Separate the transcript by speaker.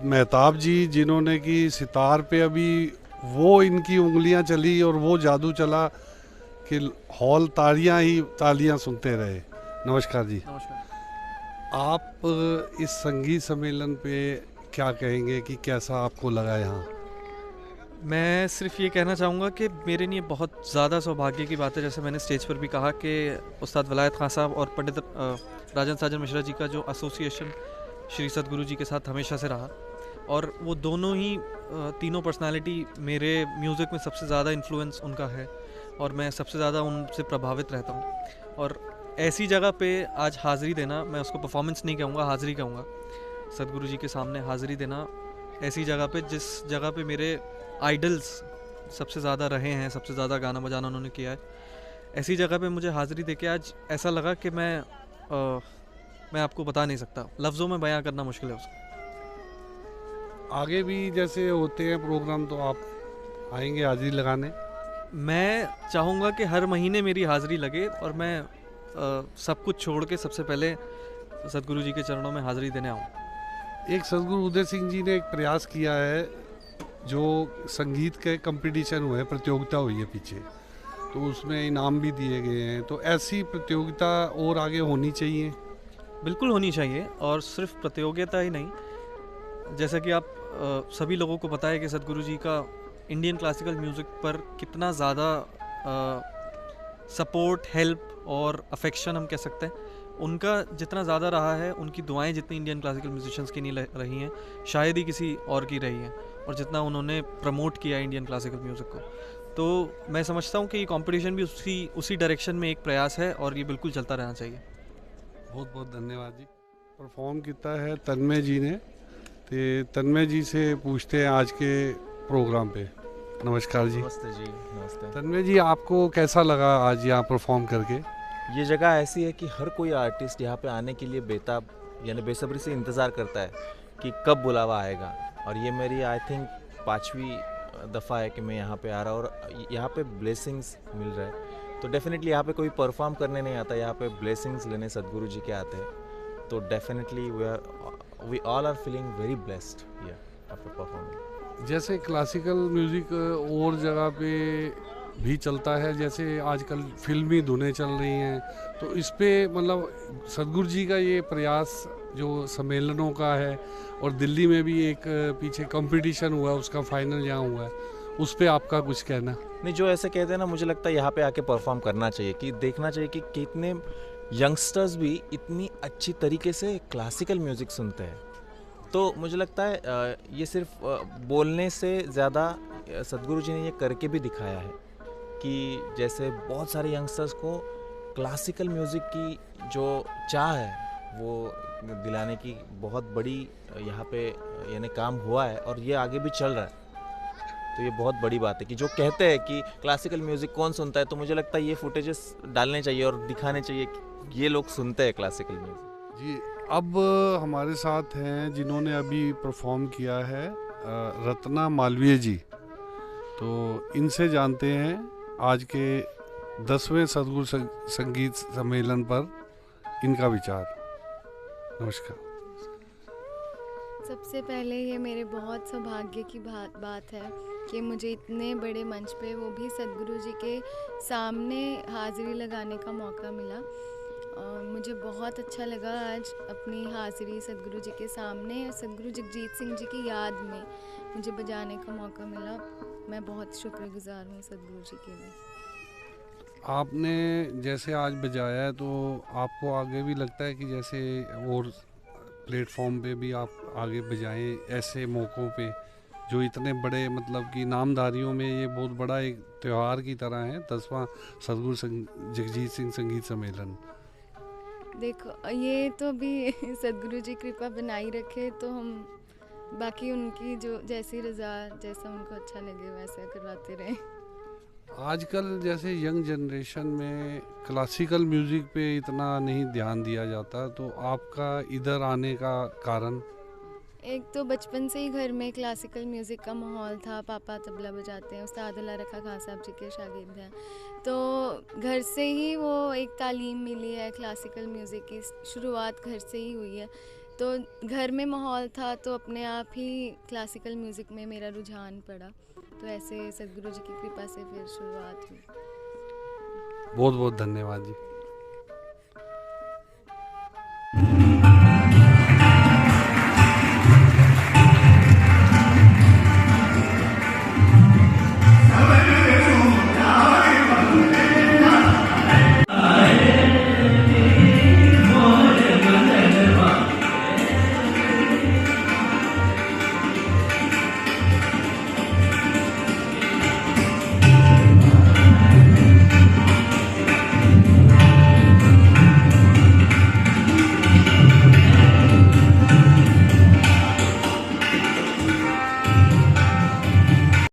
Speaker 1: मेहताब जी, जिन्होंने कि सितार पे अभी वो इनकी उंगलियां चली और वो जादू चला कि हॉल तालियां ही तालियां सुनते रहे। नमस्कार जी।
Speaker 2: नमस्कार।
Speaker 1: आप इस संगीत सम्मेलन पे क्या कहेंगे कि कैसा आपको लगा यहाँ?
Speaker 2: मैं सिर्फ ये कहना चाहूँगा कि मेरे लिए बहुत ज़्यादा सौभाग्य की बात है, जैसे मैंने स्टेज पर भी कहा कि उस्ताद वलायत खान साहब और पंडित राजन साजन मिश्रा जी का जो एसोसिएशन श्री सद्गुरु जी के साथ हमेशा से रहा, और वो दोनों ही तीनों पर्सनालिटी मेरे म्यूज़िक में सबसे ज़्यादा इन्फ्लुएंस उनका है, और मैं सबसे ज़्यादा उनसे प्रभावित रहता हूँ। और ऐसी जगह पे आज हाज़िरी देना, मैं उसको परफॉर्मेंस नहीं कहूँगा, हाज़िरी कहूँगा, सद्गुरु जी के सामने हाज़िरी देना ऐसी जगह पे जिस जगह पे मेरे आइडल्स सबसे ज़्यादा रहे हैं, सबसे ज़्यादा गाना बजाना उन्होंने किया है, ऐसी जगह पे मुझे हाज़िरी देके आज ऐसा लगा कि मैं आपको बता नहीं सकता, लफ्ज़ों में बयां करना मुश्किल है उसको।
Speaker 1: आगे भी जैसे होते हैं प्रोग्राम तो आप आएंगे हाजिरी लगाने?
Speaker 2: मैं चाहूँगा कि हर महीने मेरी हाज़िरी लगे और मैं सब कुछ छोड़ के सबसे पहले सद्गुरु जी के चरणों में हाज़िरी देने आऊँ।
Speaker 1: एक सदगुरु उदय सिंह जी ने एक प्रयास किया है, जो संगीत के कंपटीशन हुए, प्रतियोगिता हुई है पीछे, तो उसमें इनाम भी दिए गए हैं, तो ऐसी प्रतियोगिता और आगे होनी चाहिए।
Speaker 2: बिल्कुल होनी चाहिए, और सिर्फ प्रतियोगिता ही नहीं, जैसा कि आप सभी लोगों को पता है कि सद्गुरु जी का इंडियन क्लासिकल म्यूज़िक पर कितना ज़्यादा सपोर्ट, हेल्प और अफेक्शन हम कह सकते हैं, उनका जितना ज़्यादा रहा है, उनकी दुआएं जितनी इंडियन क्लासिकल म्यूजिशियंस की नहीं रही हैं, शायद ही किसी और की रही हैं, और जितना उन्होंने प्रमोट किया इंडियन क्लासिकल म्यूज़िक को, तो मैं समझता हूँ कि ये कंपटीशन भी उसी डायरेक्शन में एक प्रयास है, और ये बिल्कुल चलता रहना चाहिए।
Speaker 1: बहुत बहुत धन्यवाद जी। परफॉर्म किया है तन्मय जी ने, तो तन्मय जी से पूछते हैं आज के प्रोग्राम पे। नमस्कार जी।
Speaker 3: नमस्ते जी, नमस्ते।
Speaker 1: तन्मय जी, आपको कैसा लगा आज यहाँ परफॉर्म करके?
Speaker 3: ये जगह ऐसी है कि हर कोई आर्टिस्ट यहाँ पे आने के लिए बेताब यानी बेसब्री से इंतज़ार करता है कि कब बुलावा आएगा, और ये मेरी आई थिंक 5वीं दफ़ा है कि मैं यहाँ पे आ रहा हूँ, और यहाँ पे ब्लेसिंग्स मिल रहा है। तो डेफिनेटली यहाँ पे कोई परफॉर्म करने नहीं आता, यहाँ पे ब्लेसिंग्स लेने सद्गुरु जी के आते हैं। तो definitely we all are feeling very blessed here after performing.
Speaker 1: जैसे क्लासिकल म्यूज़िक और जगह पे भी चलता है, जैसे आजकल फिल्मी धुनें चल रही हैं, तो इस पे मतलब सद्गुरु जी का ये प्रयास जो सम्मेलनों का है, और दिल्ली में भी एक पीछे कंपटीशन हुआ, उसका फाइनल यहाँ हुआ है, उस पे आपका कुछ कहना?
Speaker 3: नहीं, जो ऐसे कहते हैं ना, मुझे लगता है यहाँ पे आके परफॉर्म करना चाहिए, कि देखना चाहिए कि कितने यंगस्टर्स भी इतनी अच्छी तरीके से क्लासिकल म्यूज़िक सुनते हैं। तो मुझे लगता है ये सिर्फ बोलने से ज़्यादा सद्गुरु जी ने ये करके भी दिखाया है, कि जैसे बहुत सारे यंगस्टर्स को क्लासिकल म्यूज़िक की जो चाह है वो दिलाने की बहुत बड़ी यहाँ पे यानी काम हुआ है, और ये आगे भी चल रहा है। तो ये बहुत बड़ी बात है कि जो कहते हैं कि क्लासिकल म्यूज़िक कौन सुनता है, तो मुझे लगता है ये फुटेजेस डालने चाहिए और दिखाने चाहिए कि ये लोग सुनते हैं क्लासिकल म्यूज़िक।
Speaker 1: जी, अब हमारे साथ हैं जिन्होंने अभी परफॉर्म किया है, रत्ना मालवीय जी। तो इनसे जानते हैं आज के 10वें सद्गुरु संगीत सम्मेलन पर इनका विचार। नमस्कार।
Speaker 4: सबसे पहले ये मेरे बहुत सौभाग्य की बात है कि मुझे इतने बड़े मंच पे, वो भी सद्गुरु जी के सामने, हाज़िरी लगाने का मौका मिला। और मुझे बहुत अच्छा लगा आज अपनी हाज़िरी सद्गुरु जी के सामने, सद्गुरु जगजीत सिंह जी की याद में मुझे बजाने का मौका मिला। मैं बहुत शुक्रगुजार हूँ सद्गुरु जी के लिए।
Speaker 1: आपने जैसे आज बजाया है, तो आपको आगे भी लगता है कि जैसे और प्लेटफॉर्म पे भी आप आगे बजाएं ऐसे मौक़ों पे, जो इतने बड़े मतलब कि नामधारियों में ये बहुत बड़ा एक त्यौहार की तरह है, 10वां सद्गुरु जगजीत सिंह संगीत सम्मेलन?
Speaker 4: देखो, ये तो भी सद्गुरु जी कृपा बनाई रखे, तो हम बाकी उनकी जो जैसी रज़ा, जैसा उनको अच्छा लगे वैसा करवाते रहें।
Speaker 1: आजकल जैसे यंग जनरेशन में क्लासिकल म्यूज़िक पे इतना नहीं ध्यान दिया जाता, तो आपका इधर आने का कारण?
Speaker 4: एक तो बचपन से ही घर में क्लासिकल म्यूज़िक का माहौल था, पापा तबला बजाते हैं, उस्ताद अल्लाह रखा खान साहब जी के शागिर्द हैं, तो घर से ही वो एक तालीम मिली है, क्लासिकल म्यूज़िक की शुरुआत घर से ही हुई है। तो घर में माहौल था तो अपने आप ही क्लासिकल म्यूज़िक में मेरा रुझान पड़ा। तो ऐसे सद्गुरु जी की कृपा से फिर शुरुआत हुई।
Speaker 1: बहुत बहुत धन्यवाद जी।